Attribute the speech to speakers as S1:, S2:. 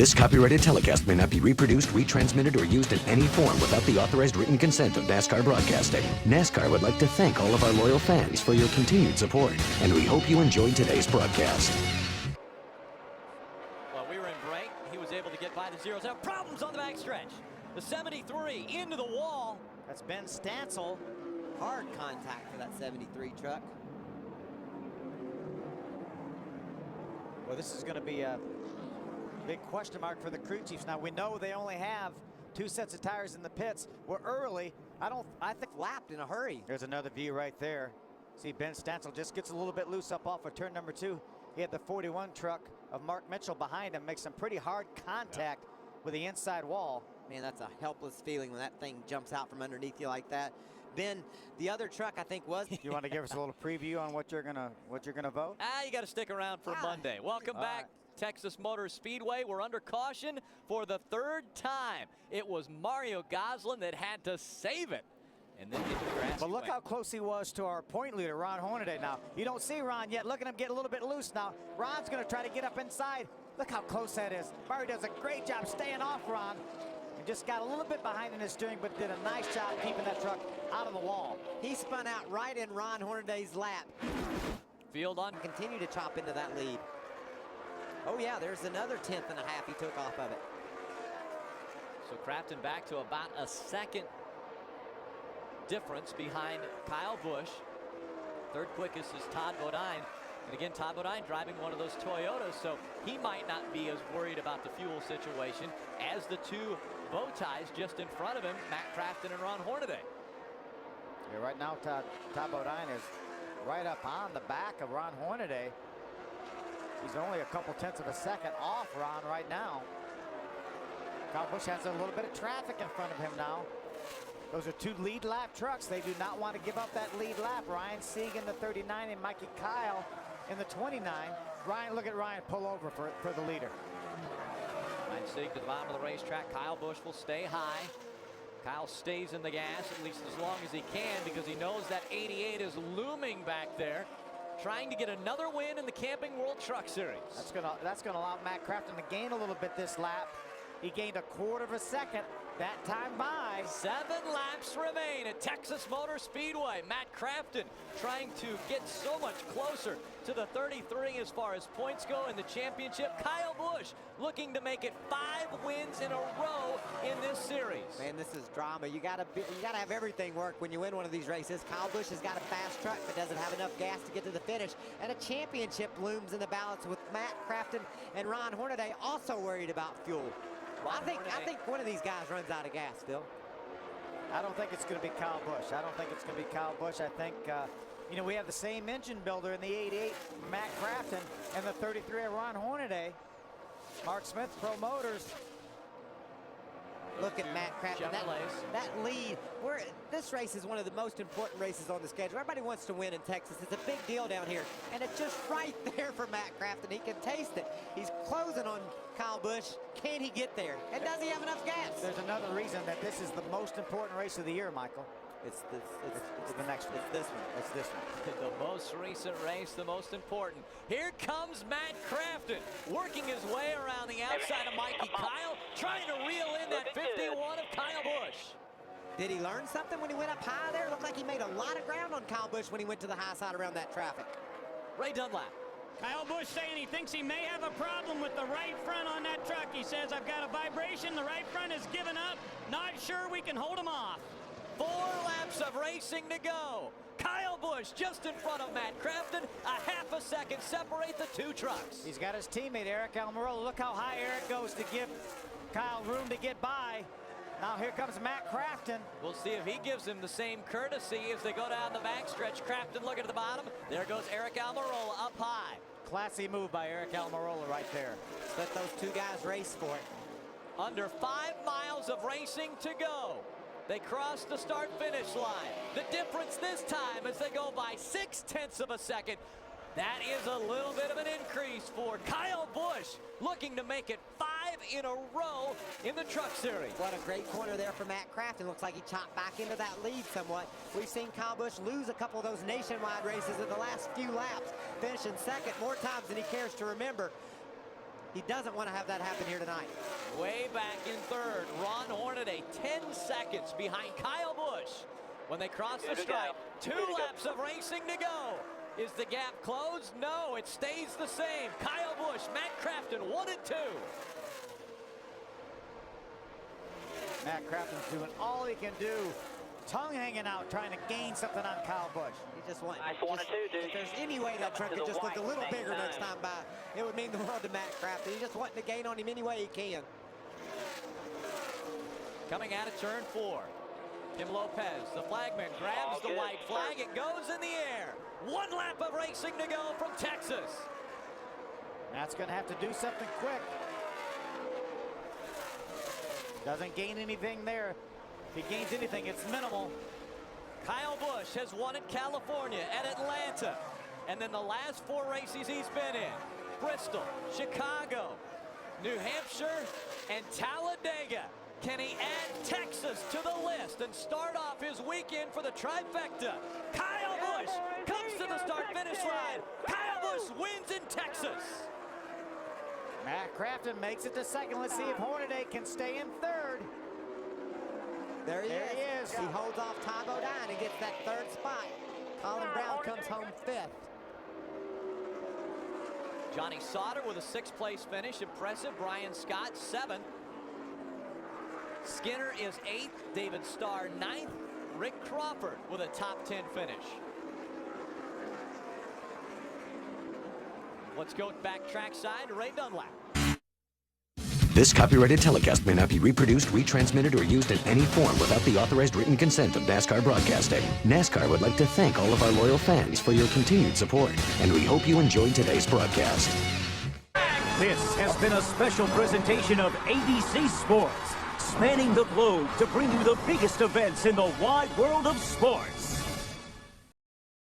S1: This copyrighted telecast may not be reproduced, retransmitted, or used in any form without the authorized written consent of NASCAR Broadcasting. NASCAR would like to thank all of our loyal fans for your continued support, and we hope you enjoyed today's broadcast.
S2: Well, we were in break. He was able to get by the zeros. Now problems on the backstretch. The 73 into the wall.
S3: That's Ben Stancil.
S4: Hard contact for that 73 truck.
S3: Well, this is going to be a big question mark for the crew chiefs. Now, we know they only have 2 sets of tires in the pits. We're early. I think
S4: Lapped in a hurry.
S3: there's another view right there. See, Ben Stancil just gets a little bit loose up off of turn number 2. He had the 41 truck of Mark Mitchell behind him, makes some pretty hard contact with the inside wall.
S4: Man, that's a helpless feeling when that thing jumps out from underneath you like that. Ben, the other truck I think was.
S3: You want to give us a little preview on what you're gonna vote?
S2: You got to stick around for Monday. Welcome back. Texas Motor Speedway. We're under caution for the 3rd time. It was Mario Goslin that had to save it. And then
S3: But look how close he was to our point leader, Ron Hornaday. Now, you don't see Ron yet. Look at him get a little bit loose now. Ron's going to try to get up inside. Look how close that is. Mario does a great job staying off Ron. And just got a little bit behind in his steering, but did a nice job keeping that truck out of the wall.
S4: He spun out right in Ron Hornaday's lap.
S2: Field on.
S4: Continue to chop into that lead. Oh yeah, there's another 10th and a half he took off of it.
S2: So Crafton back to about a second difference behind Kyle Busch. 3rd quickest is Todd Bodine. And again, Todd Bodine driving one of those Toyotas, so he might not be as worried about the fuel situation as the 2 bow ties just in front of him, Matt Crafton and Ron Hornaday.
S3: Yeah, right now, Todd Bodine is right up on the back of Ron Hornaday. He's only a couple tenths of a second off Ron right now. Kyle Busch has a little bit of traffic in front of him now. Those are 2 lead lap trucks. They do not want to give up that lead lap. Ryan Sieg in the 39 and Mikey Kyle in the 29. Ryan, look at Ryan pull over for the leader.
S2: Ryan Sieg to the bottom of the racetrack. Kyle Busch will stay high. Kyle stays in the gas at least as long as he can because he knows that 88 is looming back there, trying to get another win in the Camping World Truck Series.
S3: That's gonna allow Matt Crafton to gain a little bit this lap. He gained a 1/4 of a second that time by.
S2: 7 laps remain at Texas Motor Speedway. Matt Crafton trying to get so much closer to the 33 as far as points go in the championship. Kyle Busch looking to make it 5 wins in a row in this series.
S4: Man, this is drama. You gotta have everything work when you win one of these races. Kyle Busch has got a fast truck but doesn't have enough gas to get to the finish, and a championship looms in the balance with Matt Crafton and Ron Hornaday also worried about fuel. I think one of these guys runs out of gas, Phil.
S3: I don't think it's going to be Kyle Busch. I don't think it's going to be Kyle Busch. I think, you know, we have the same engine builder in the 88, Matt Crafton, and the 33, Ron Hornaday. Mark Smith, Pro Motors.
S4: Look at Matt Crafton. That lead. This race is one of the most important races on the schedule. Everybody wants to win in Texas. It's a big deal down here. And it's just right there for Matt Crafton. He can taste it. He's closing on Kyle Busch. Can he get there? And does he have enough gas?
S3: There's another reason that this is the most important race of the year, Michael.
S4: It's
S3: the next one.
S4: It's this one.
S3: It's this one.
S2: The most recent race, the most important. Here comes Matt Crafton, working his way around the outside of Mikey Kyle, trying to reel in that 51 of Kyle Busch.
S4: Did he learn something when he went up high there? Looked like he made a lot of ground on Kyle Busch when he went to the high side around that traffic.
S2: Ray Dunlap.
S5: Kyle Busch saying he thinks he may have a problem with the right front on that truck. He says, I've got a vibration. The right front has given up. Not sure we can hold him off.
S2: 4 laps of racing to go. Kyle Busch just in front of Matt Crafton. A half a second separate the 2 trucks.
S3: He's got his teammate, Eric Almirola. Look how high Eric goes to give Kyle room to get by. Now here comes Matt Crafton.
S2: We'll see if he gives him the same courtesy as they go down the backstretch. Crafton looking at the bottom. There goes Eric Almirola up high.
S3: Classy move by Eric Almirola right there.
S4: Let those 2 guys race for it.
S2: Under 5 miles of racing to go. They cross the start-finish line. The difference this time is they go by 0.6 of a second. That is a little bit of an increase for Kyle Busch, looking to make it 5 in a row in the Truck Series.
S4: What a great corner there for Matt Crafton. Looks like he chopped back into that lead somewhat. We've seen Kyle Busch lose a couple of those nationwide races in the last few laps, finishing second more times than he cares to remember. He doesn't want to have that happen here tonight.
S2: Way back in third, Ron Hornaday 10 seconds behind Kyle Busch. When they cross the stripe, 2 laps of racing to go. Is the gap closed? No, it stays the same. Kyle Busch, Matt Crafton, 1 and 2.
S3: Matt Crafton's doing all he can do. Tongue hanging out, trying to gain something on Kyle Busch.
S4: He just wants.
S6: Nice 1 and 2, dude.
S4: If there's any way that truck could just look a little bigger next time by, it would mean the world to Matt Crafton. He's just wanting to gain on him any way he can.
S2: Coming out of turn 4. Tim Lopez, the flagman, grabs the white flag. It goes in the air. 1 lap of racing to go from Texas.
S3: Matt's going to have to do something quick. Doesn't gain anything there. If he gains anything, it's minimal.
S2: Kyle Busch has won at California, at Atlanta, and then the last 4 races he's been in: Bristol, Chicago, New Hampshire, and Talladega. Can he add Texas to the list and start off his weekend for the trifecta? Kyle Busch comes to the start-finish line. Kyle Busch wins in Texas.
S3: Matt Crafton makes it to second. Let's see if Hornaday can stay in third.
S4: There he is. He holds off Ty Bodine and gets that 3rd spot. Colin Brown comes home 5th.
S2: Johnny Sauter with a 6th place finish. Impressive. Brian Scott, 7th. Skinner is 8th. David Starr, 9th. Rick Crawford with a top 10 finish. Let's go back trackside to Ray Dunlap.
S1: This copyrighted telecast may not be reproduced, retransmitted, or used in any form without the authorized written consent of NASCAR Broadcasting. NASCAR would like to thank all of our loyal fans for your continued support, and we hope you enjoyed today's broadcast.
S7: This has been a special presentation of ABC Sports, spanning the globe to bring you the biggest events in the wide world of sports.